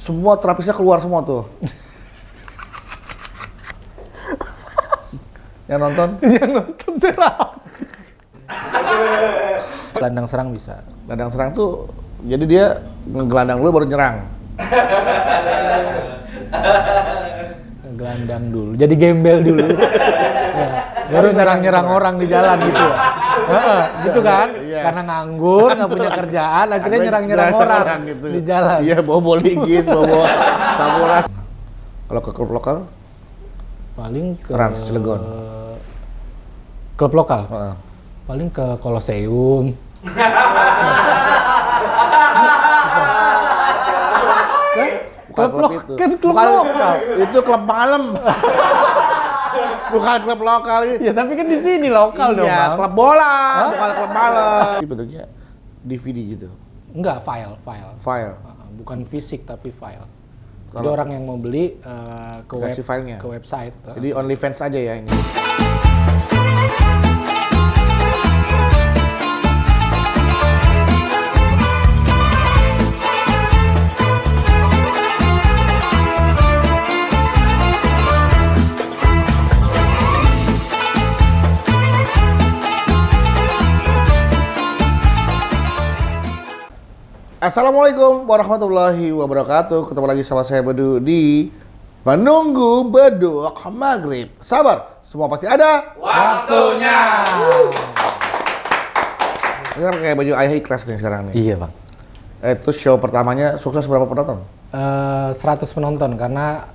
semua terapisnya keluar semua tuh. Yang nonton? Yang nonton terapis. Gelandang serang bisa. Gelandang serang tuh, jadi dia ngegelandang dulu baru nyerang. Gelandang dulu, jadi gembel dulu. Ya, baru nyerang-nyerang orang di jalan gitu ya. Gitu kan? Iya. Karena nganggur, nggak punya kerjaan, akhirnya nyerang-nyerang orang gitu. di jalan. Iya, bawa linggis, bawa samurai. Kalau ke klub lokal? Paling ke Rans, Cilegon. klub lokal. Heeh. Paling ke Kolosseum. Bukan klub itu. Kan klub Bukan, lokal. Itu klub malam. Bukan klub lokal itu. Ya tapi kan di sini lokal dong, Iya, Bang. klub bola, bukan klub malam. Ini bentuknya DVD gitu. Enggak, file. File. Bukan fisik tapi file. Jadi Kalau- orang yang mau beli Kasih filenya. ke website. Jadi OnlyFans aja ya ini. Assalamualaikum warahmatullahi wabarakatuh. Ketemu lagi sama saya Bedu di Menunggu Beduk Maghrib. Sabar, semua pasti ada Waktunya. Ini kan kayak baju ayah ikhlas nih sekarang nih. Iya, Bang. Itu show pertamanya sukses berapa penonton? 100 penonton karena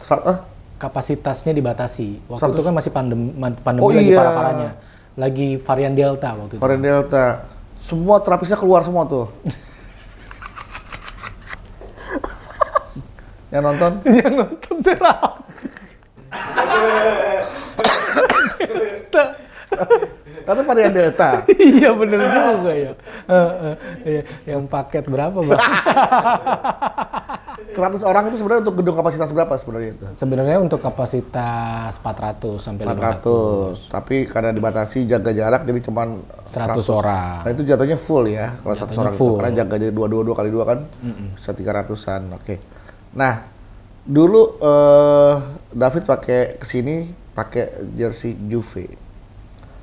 kapasitasnya dibatasi. Waktu 100. itu kan masih pandemi Oh, lagi iya. parah-parahnya. Lagi varian Delta waktu itu. Varian Delta. Semua terapisnya keluar semua tuh. Yang nonton? Yang nonton terapis. Kata varian Delta. Iya bener juga ya. Iya. Yang paket berapa, Bang? 100 orang itu sebenarnya untuk gedung kapasitas berapa sebenarnya itu? Sebenarnya untuk kapasitas 400 sampai 500. 400. Tapi karena dibatasi jaga jarak jadi cuman 100 orang. Nah itu jatuhnya full ya kalau 100 Jatuhnya orang full. itu. Karena jaga jadi 2 kali 2 kan bisa 300-an. Oke. Nah, dulu David pakai kesini pakai jersey Juve.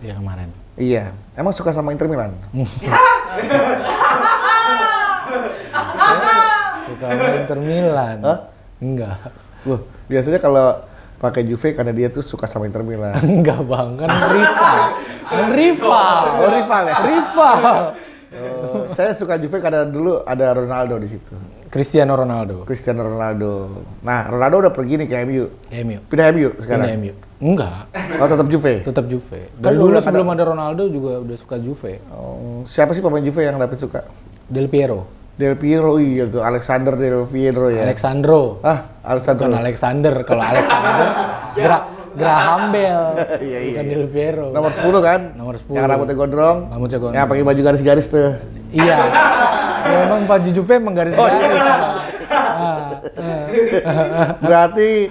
Iya kemarin. Iya. Emang suka sama Inter Milan? Suka sama Inter Milan. Hah? Enggak. Wah, biasanya kalau pakai Juve karena dia tuh suka sama Inter Milan. Enggak, Bang. Kan rival. Oh, rival ya? Rival. Saya suka Juve karena dulu ada Ronaldo di situ. Cristiano Ronaldo. Cristiano Ronaldo. Nah, Ronaldo udah pergi nih ke MU. MU. Pindah MU sekarang. Pindah MU. Enggak. Oh, tetap Juve. Tetap Juve. Kan Dari dulu udah sebelum ada Ronaldo juga udah suka Juve. Oh, siapa sih pemain Juve yang David suka? Del Piero. Del Piero, iya tuh, Alexander Del Piero ya. Alexandro. Alexander. Bukan Alexander. Kalau Alexander, Graham Bell. Iya, Bukan iya. Del Piero. Nomor 10 kan? Nomor 10. Yang rambutnya gondrong. Rambutnya gondrong. Yang pakai baju garis-garis tuh. Iya. Memang baju Juve emang garis-garis. Berarti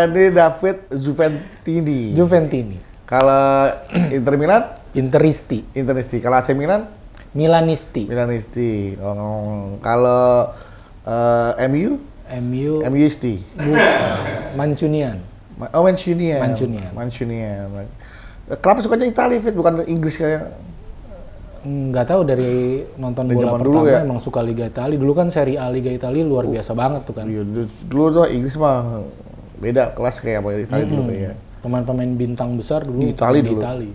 ini David Juventini. Juventini. Kalau Inter Milan? Interisti. Interisti. Kalau AC Milan? Milanisti. Milanisti. Kalau MU? MU. MUisti. Mancunian. Oh, Mancunian. Mancunian. Mancunian. Kenapa sukanya Italia, Fit? Bukan Inggris kayak... Nggak tahu dari nonton Dari bola zaman pertama dulu ya? emang suka Liga Italia. Dulu kan Serie A Liga Italia luar biasa banget tuh kan. Iya, dulu tuh Inggris mah beda kelas kayak apa Italia dulu kayak. Pemain-pemain bintang besar dulu Di Italia main dulu. Italia.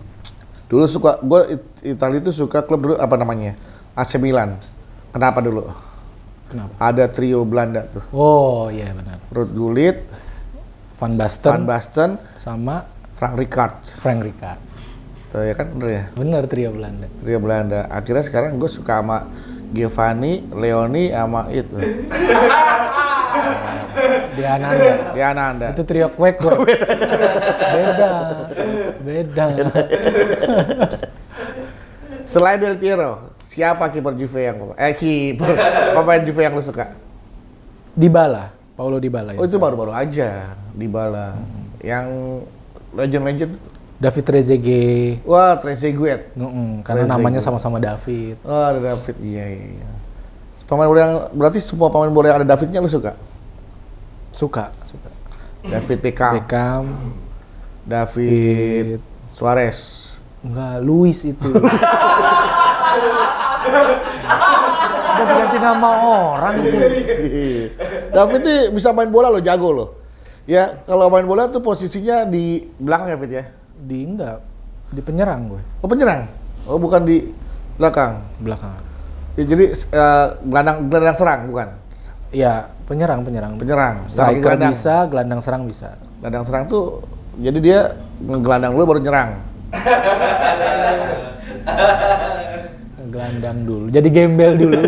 Dulu suka gue Italia itu suka klub dulu apa namanya? AC Milan. Kenapa dulu? Kenapa? Ada trio Belanda tuh. Oh iya benar. Ruud Gullit, Van Van Basten Basten, sama Frank Rijkaard. Frank Rijkaard. Tuh ya kan bener ya? Bener trio Belanda. Trio Belanda. Akhirnya sekarang gue suka sama Giovanni, Leoni sama itu. Diananda. Diananda. Itu trio Kwek. Beda. Beda. Selain Del Piero, siapa kiper Juve yang kiper pemain Juve yang lu suka? Dybala, Paulo Dybala. Oh itu baru-baru aja, Dybala. Yang legend-legend. David Trezeguet. Wah, Trezeguet. Karena Trezeguet. namanya sama-sama David. Oh, ada David. Iya, iya. Pemain bola yang berarti semua pemain bola yang ada Davidnya lu suka? Suka. David Beckham. Beckham. David Suarez. Enggak, Luis itu. Udah ganti nama orang sih. David ini bisa main bola loh, jago loh. Ya, kalau main bola tuh posisinya di belakang ya, Fit ya? Di penyerang gue. Oh, penyerang? Oh, bukan di belakang? Belakang. Ya, jadi gelandang serang, bukan? Iya, penyerang. Penyerang. Striker bisa, gelandang serang bisa. Gelandang serang tuh, jadi dia ngegelandang dulu baru nyerang. Gelandang dulu, jadi gembel dulu.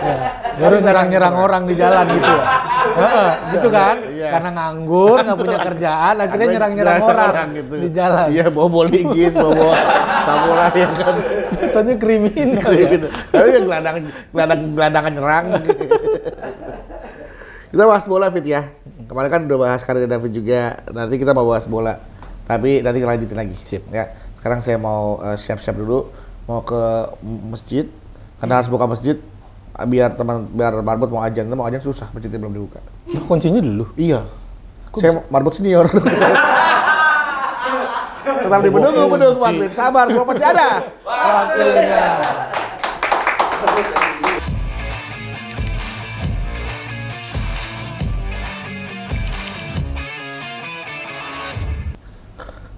Ya, baru nyerang orang di jalan gitu ya. Gitu kan? Iya. Karena nganggur, nggak punya kerjaan, akhirnya nyerang orang gitu. di jalan. Iya, bawa ligis, bawa samurai ya kan. Contohnya kriminal. Tapi ya gelandangan nyerang. Kita bahas bola, Fit ya. Kemarin kan udah bahas karir David juga. Nanti kita mau bahas bola. Tapi nanti lanjutin lagi. Sip. Ya. Sekarang saya mau siap-siap dulu, mau ke masjid. Karena harus buka masjid biar marbot mau ajan susah, masjidnya belum dibuka. Nah, kuncinya dulu. Iya. Saya marbot senior. Tetap di bedung maghrib. Sabar, semua pasti ada. Waktunya.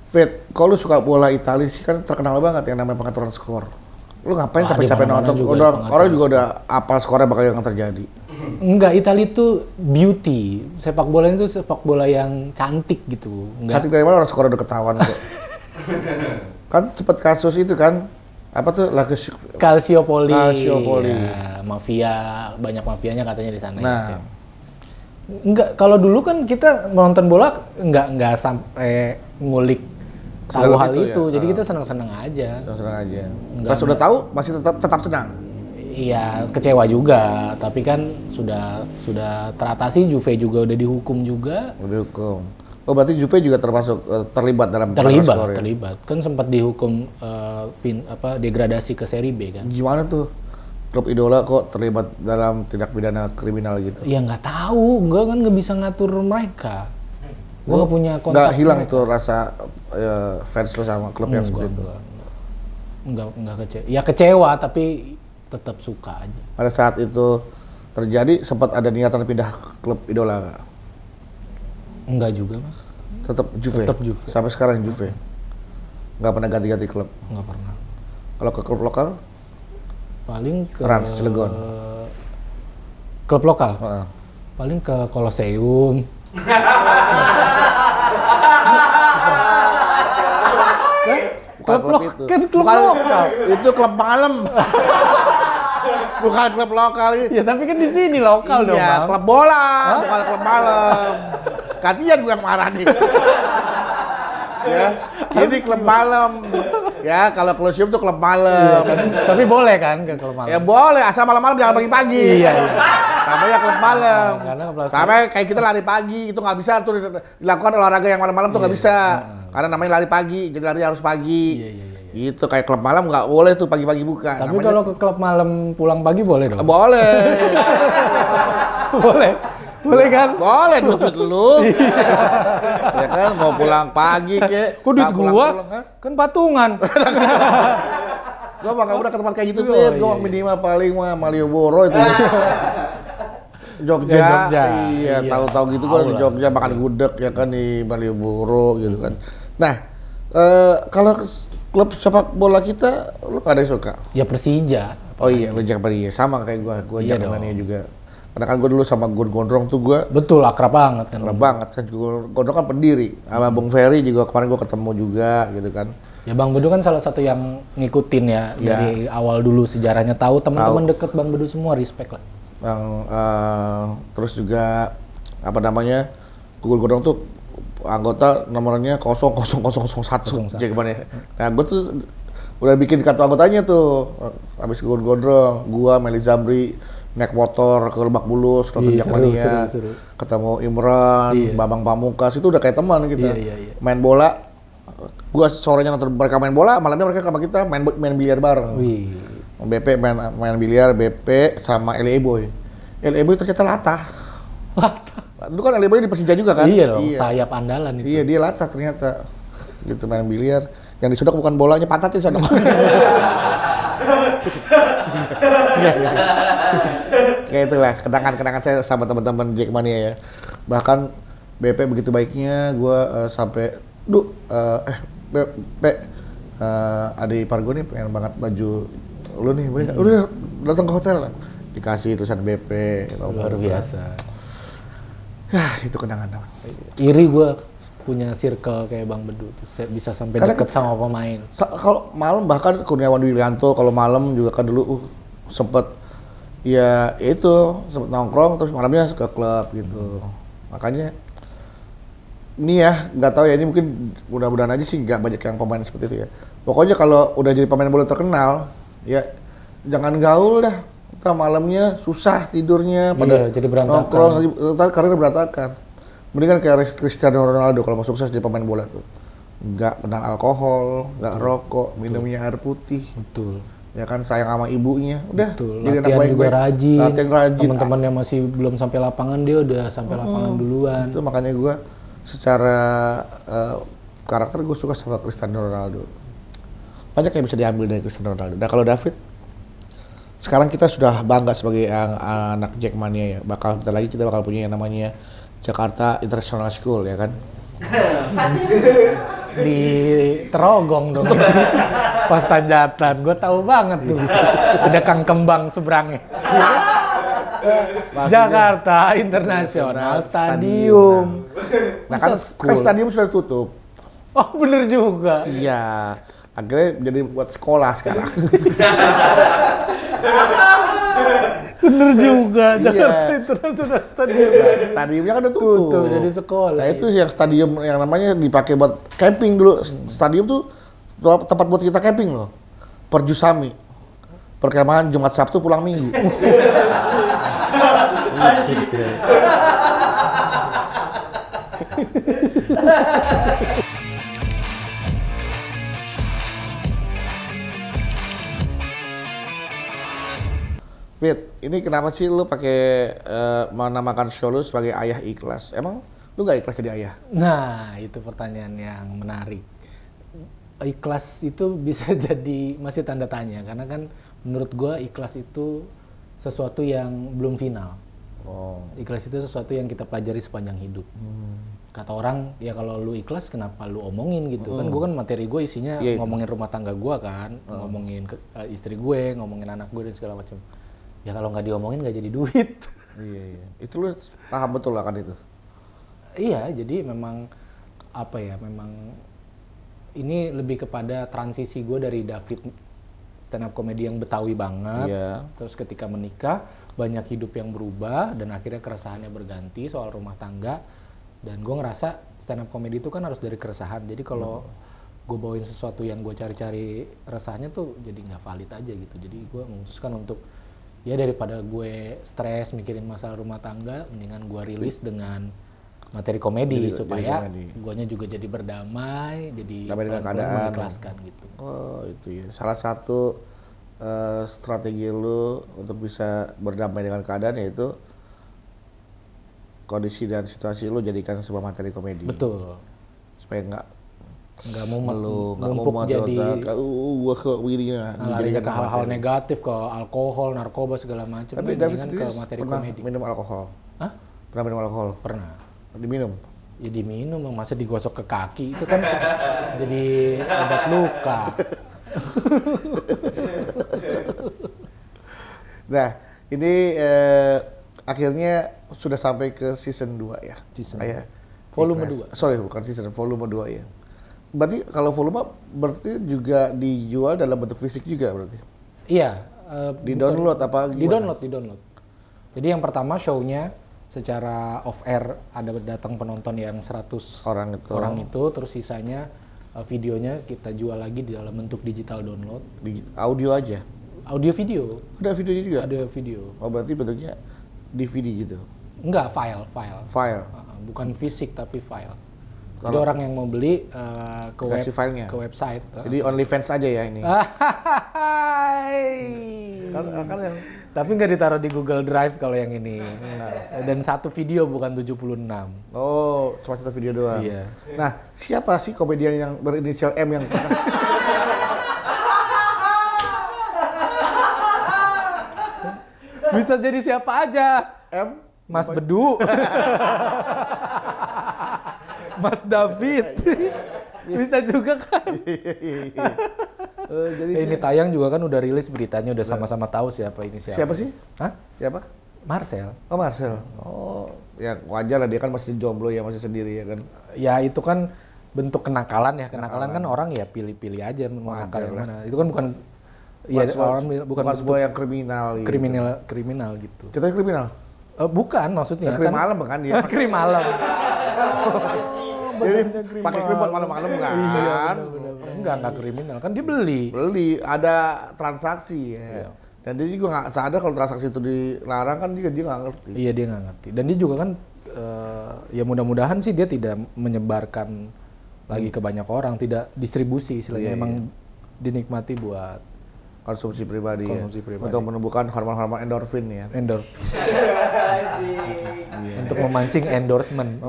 Fit, kalau lu suka bola Italia sih kan terkenal banget yang namanya pengaturan skor. Lu ngapain capek-capek nonton? Orang juga udah apal skornya bakal yang terjadi. Enggak, Italia itu beauty. Sepak bola itu sepak bola yang cantik gitu. Enggak. Cantik dari mana orang skornya udah ketahuan kok. Kan sempat kasus itu kan, apa tuh Calciopoli. Calciopoli. Ya, mafia, banyak mafianya katanya di sana. Nah. Ya. Enggak, kalau dulu kan kita menonton bola enggak sampai ngulik tahu hal itu. Ya? Jadi kita senang-senang aja. Senang-senang aja. Enggak, Pas udah tahu masih tetap senang. Iya, kecewa juga, tapi kan sudah teratasi. Juve juga udah dihukum juga. Udah hukum. Oh, berarti Juve juga termasuk terlibat dalam skor, ya? Terlibat. Kan sempat dihukum degradasi ke Serie B kan. Gimana tuh? Klub idola kok terlibat dalam tindak pidana kriminal gitu? Ya nggak tahu, gue kan nggak bisa ngatur mereka. Gue nggak punya kontak. Nggak hilang mereka. tuh rasa fans lo sama klub yang seperti itu? Nggak kecewa. Ya kecewa, tapi tetap suka aja. Pada saat itu terjadi, sempat ada niatan pindah klub idola nggak? Enggak juga, Mas. Tetap Juve? Tetap Juve. Sampai sekarang Juve? Nggak pernah ganti-ganti klub? Nggak pernah. Kalau ke klub lokal? Paling ke Rans, Cilegon. Klub lokal. Heeh. Paling ke Colosseum. Klub lokal. Kan klub lokal. Itu klub malam. Bukan klub lokal ini. Ya tapi kan di sini lokal dong, Iya, Bang. klub bola, bukan klub malam. Gantian gue yang marah nih. Ya, ini klub malam. Ya, kalau Colosseum tuh klub malam. Tapi boleh kan ke klub malam? Ya boleh, asal malam-malam jangan pagi-pagi. Iya. Namanya klub malam. Karena klub- Sama kayak kita lari pagi, itu nggak bisa tuh dilakukan olahraga yang malam-malam tuh nggak bisa. Karena namanya lari pagi, jadi lari harus pagi. Iya. Itu kayak klub malam nggak boleh tuh pagi-pagi buka. Tapi kalau ke klub malam pulang pagi boleh dong? Boleh. Boleh kan? Boleh duit lu. Ya kan mau pulang pagi kek. Kok duit nggak gua? pulang-pulang, ha? Kan patungan. Gua mah nggak udah ke tempat kayak gitu, Oh, Fit. iya, Gua iya. minimal paling mah Malioboro itu. Jogja. Ya, Jogja. Iya, Iya. tahu-tahu gitu gua di Tahu lah. Jogja makan gudeg ya kan di Malioboro gitu kan. Nah, kalau klub sepak bola kita lu nggak ada yang suka? Ya Persija. Oh iya, lu Jakpania sama kayak gua Iya Jakpania dong. juga. Karena kan gua dulu sama Gun Gondrong tuh gua Betul, akrab banget kan. keren banget kan. Gondrong kan pendiri. Sama Bung Ferry juga kemarin gua ketemu juga gitu kan. Ya Bang Bedu kan salah satu yang ngikutin ya Iya. dari awal dulu sejarahnya, tahu teman-teman deket Bang Bedu semua, respect lah. Yang terus juga apa namanya? Gun Gondrong tuh anggota nomornya 00001 Jakpania. Nah, gua tuh udah bikin kartu anggotanya tuh. Habis Gun Gondrong, gua Meli Zamri naik motor ke Lebak Bulus, nonton Iya, Jakmania, seru. ketemu Imran, Iya. Bambang Pamungkas, itu udah kayak teman kita. Iya. Main bola, gua sorenya nonton mereka main bola, malamnya mereka sama kita main biliar bareng. Wih. BP main biliar, BP sama LA Boy. LA Boy ternyata latah. Dulu kan Ali Bayu di Persija juga kan? Iya dong, sayap andalan itu. Iya, dia latah ternyata. Gitu main biliar. Yang disodok bukan bolanya, pantatnya disodok. Kayak itulah kenangan-kenangan saya sama teman-teman Jackmania ya. Bahkan BP begitu baiknya gue sampai adik ipar gue nih pengen banget baju lu nih, udah datang ke hotel lah. Dikasih tulisan BP. Luar biasa. Ya, itu kenangan. Iri gue punya circle kayak Bang Bedu tuh, bisa sampai deket sama pemain. Kalau malam bahkan Kurniawan Wilianto kalau malam juga kan dulu sempet ya itu sempet nongkrong terus malamnya ke klub gitu. Makanya ini ya nggak tahu ya, ini mungkin mudah-mudahan aja sih nggak banyak yang pemain seperti itu ya. Pokoknya kalau udah jadi pemain bola terkenal ya jangan gaul dah. Entah malamnya susah tidurnya pada jadi berantakan. Nongkrong karir berantakan. Mendingan kayak Cristiano Ronaldo kalau mau sukses jadi pemain bola tuh. Nggak kenal alkohol, nggak rokok, minumnya air putih. Betul. Ya kan sayang sama ibunya. Udah. Betul. Jadi Latihan juga rajin. Latihan rajin. Teman-teman yang masih belum sampai lapangan dia udah sampai lapangan duluan. Itu makanya gue secara karakter gue suka sama Cristiano Ronaldo. Banyak yang bisa diambil dari Cristiano Ronaldo. Nah kalau David, sekarang kita sudah bangga sebagai anak Jackmania ya. Bentar lagi kita bakal punya yang namanya Jakarta International School ya kan. Di Terogong dong. Pas Tanjatan, gue tahu banget tuh. Ada Kang Kembang seberangnya. Jakarta International Stadium. Nah kan stadium sudah tutup. Oh bener juga. Iya. Akhirnya jadi buat sekolah sekarang. Bener juga, Jakarta International Stadium. Nah, stadiumnya kan udah tutup. Jadi sekolah. Nah itu yang stadium yang namanya dipakai buat camping dulu. Stadium tuh tempat buat kita camping loh. Perjusami. Perkemahan Jumat Sabtu pulang Minggu. Fit, ini kenapa sih lu pakai menamakan show lu sebagai Ayah Ikhlas? Emang lu nggak ikhlas jadi ayah? Nah, itu pertanyaan yang menarik. Ikhlas itu bisa jadi masih tanda tanya, karena kan menurut gua ikhlas itu sesuatu yang belum final. Oh. Ikhlas itu sesuatu yang kita pelajari sepanjang hidup. Kata orang, ya kalau lu ikhlas kenapa lu omongin gitu. Kan gua kan materi gue isinya ngomongin rumah tangga gua kan, ngomongin istri gue, ngomongin anak gue dan segala macam. Ya kalau nggak diomongin nggak jadi duit. Iya. Itu lu paham betul lah kan itu? Iya, jadi memang apa ya, memang ini lebih kepada transisi gue dari David stand up comedy yang Betawi banget. Iya. Terus ketika menikah, banyak hidup yang berubah dan akhirnya keresahannya berganti soal rumah tangga. Dan gue ngerasa stand up comedy itu kan harus dari keresahan. Jadi kalau gue bawain sesuatu yang gue cari-cari resahnya tuh jadi nggak valid aja gitu. Jadi gue memutuskan untuk ya daripada gue stres mikirin masalah rumah tangga, mendingan gue rilis dengan materi komedi supaya guanya juga jadi berdamai, jadi mengikhlaskan gitu. Oh itu ya, salah satu strategi lu untuk bisa berdamai dengan keadaan yaitu kondisi dan situasi lu jadikan sebuah materi komedi. Betul. Supaya nggak mumpuk jadi larinya ke hal-hal negatif, ke alkohol, narkoba segala macam. Tapi David sendiri ke materi pernah komedi. Minum alkohol? Hah? Pernah minum alkohol? Pernah. Diminum? Ya diminum, masa digosok ke kaki itu kan jadi obat luka. Nah, ini akhirnya sudah sampai ke season 2 ya? Season volume 2. Sorry, bukan season, volume 2 ya. Berarti kalau volume berarti juga dijual dalam bentuk fisik juga berarti? Iya. Di-download apa gimana? Di-download. Jadi yang pertama show-nya secara off-air ada datang penonton yang 100 orang itu, terus sisanya videonya kita jual lagi di dalam bentuk digital download. Audio aja? Audio video. Ada videonya juga? Ada video. Oh berarti bentuknya DVD gitu? Enggak, file. Bukan fisik tapi file. Jadi orang yang mau beli ke website. Ke website. Jadi OnlyFans aja ya ini. Kan yang Tapi nggak ditaruh di Google Drive kalau yang ini. Dan satu video bukan 76. Oh, cuma satu video doang. Iya. Nah, siapa sih komedian yang berinisial M yang pernah? Bisa jadi siapa aja. M? Mas Bedu. Mas David. Bisa juga kan. Jadi Ini tayang juga kan udah rilis beritanya, udah sama-sama tahu siapa ini siapa. siapa sih? Hah? Siapa? Marcel. Oh, Marcel. Oh, ya wajar lah, dia kan masih jomblo ya, masih sendiri ya kan. Ya itu kan bentuk kenakalan ya. Kenakalan kan orang ya pilih-pilih aja mau nakal yang mana. Itu kan bukan orang bukan bentuk sebuah yang kriminal gitu. kriminal gitu. Ceritanya kriminal? Bukan maksudnya Krim malam kan dia. Krim malam. Jadi pakai krim buat malam-malam kan? Iya, benar. Enggak kriminal kan dia beli. Beli, ada transaksi ya. Iya. Dan dia juga nggak sadar kalau transaksi itu dilarang kan dia nggak ngerti. Iya dia nggak ngerti. Dan dia juga kan ya mudah-mudahan sih dia tidak menyebarkan lagi ke banyak orang, tidak distribusi istilahnya. Iya, Emang dinikmati buat Konsumsi pribadi Konsumsi ya. pribadi. Untuk menumbuhkan hormon-hormon endorfin ya. untuk memancing endorsement.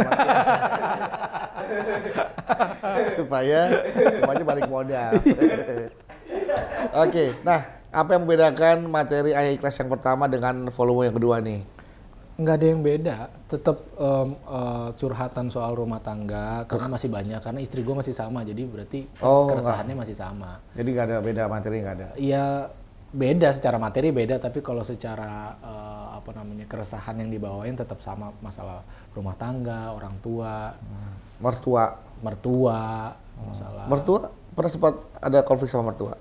supaya semuanya balik modal. Oke, nah apa yang membedakan materi Ayah Ikhlas yang pertama dengan volume yang kedua nih? Nggak ada yang beda, tetap curhatan soal rumah tangga karena masih banyak, karena istri gue masih sama, jadi berarti keresahannya masih sama. Jadi nggak ada beda materi, nggak ada? Iya beda, secara materi beda, tapi kalau secara keresahan yang dibawain tetap sama, masalah rumah tangga, orang tua, mertua, masalah. Mertua pernah sempat ada konflik sama mertua?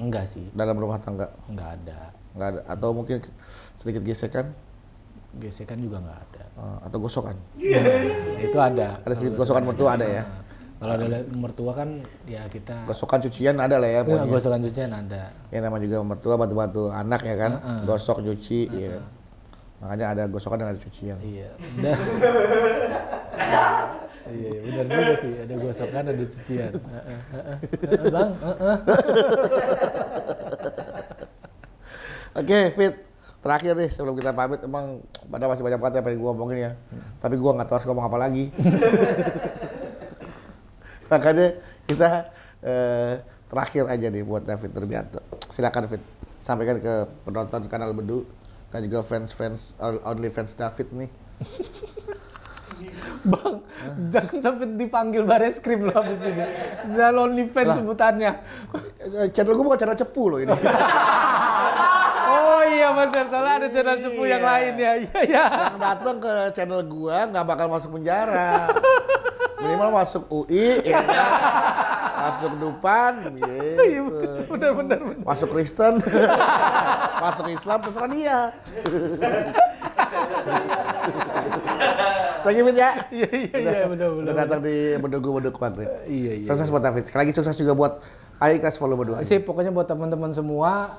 Enggak sih. Dalam rumah tangga? Nggak ada. Nggak ada, atau mungkin sedikit gesekan? Gesekan juga nggak ada. Atau gosokan? Itu ada. Ada sedikit gosokan mertua ada ya? Kalau ada mertua kan ya kita. Gosokan cucian ada lah ya? Ya, gosokan cucian ada. Ya nama juga mertua bantu-bantu anak ya kan? Gosok, cuci, ya. Makanya ada gosokan dan ada cucian. Iya. Iya, benar juga sih. Ada gosokan, ada cucian. Bang. Oke, Fit. Terakhir nih sebelum kita pamit, emang pada masih banyak banget yang pengen gue omongin ya. Tapi gue nggak tahu harus ngomong apa lagi. Makanya kita terakhir aja nih buat David Nurbianto. Silakan Fit, sampaikan ke penonton kanal Bedu dan juga fans only fans David nih. Bang, jangan sampai dipanggil Bareskrim loh abis ini. Jangan only fans sebutannya. Channel gue bukan channel cepu loh ini. Oh iya benar, soalnya ada channel cepu yang lain ya. Iya. Yang datang ke channel gue nggak bakal masuk penjara. Minimal masuk UI, ya kan? Masuk Dupan, gitu. Benar. Masuk Kristen, masuk Islam, terserah dia. Thank you, Fit ya. Iya, benar. Udah datang di Bedug Madrid. Iya. Sukses buat David. Sekali lagi sukses juga buat Ayah Ikhlas volume 2. Sip, pokoknya buat teman-teman semua.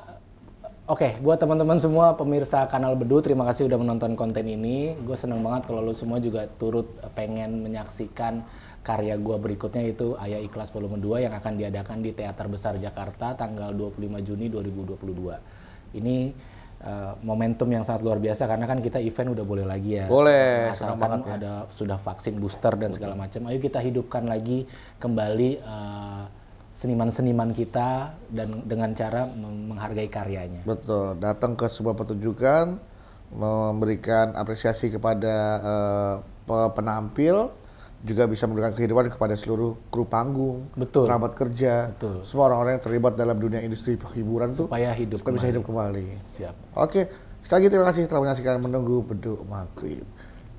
Oke, buat teman-teman semua pemirsa kanal Bedu, terima kasih udah menonton konten ini. Gue seneng banget kalau lu semua juga turut pengen menyaksikan karya gue berikutnya, itu Ayah Ikhlas volume 2 yang akan diadakan di Teater Besar Jakarta tanggal 25 Juni 2022. Ini momentum yang sangat luar biasa karena kan kita event udah boleh lagi ya. Boleh, asalkan ya. ada sudah vaksin booster dan segala macam. Ayo kita hidupkan lagi kembali seniman-seniman kita dan dengan cara menghargai karyanya. Betul, datang ke sebuah pertunjukan, memberikan apresiasi kepada penampil, juga bisa memberikan kehidupan kepada seluruh kru panggung, Betul. kerabat kerja, Betul. semua orang-orang yang terlibat dalam dunia industri hiburan tuh Supaya bisa hidup kembali. Siap. Oke, sekali lagi terima kasih telah menyaksikan Menunggu Beduk Maghrib.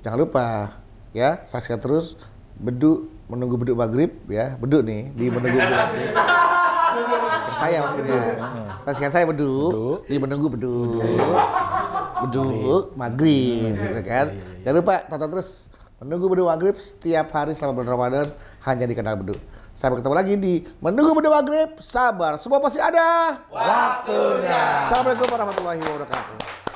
Jangan lupa ya, saksikan terus Menunggu Beduk Maghrib ya, Beduk nih di Menunggu Beduk Maghrib. Saksikan saya maksudnya. Saksikan saya Beduk di Menunggu Beduk Maghrib gitu kan. Jangan lupa tonton terus Menunggu Beduk Maghrib setiap hari selama bulan Ramadan hanya di kanal Beduk. Sampai ketemu lagi di Menunggu Beduk Maghrib. Sabar, semua pasti ada waktunya. Assalamualaikum warahmatullahi wabarakatuh.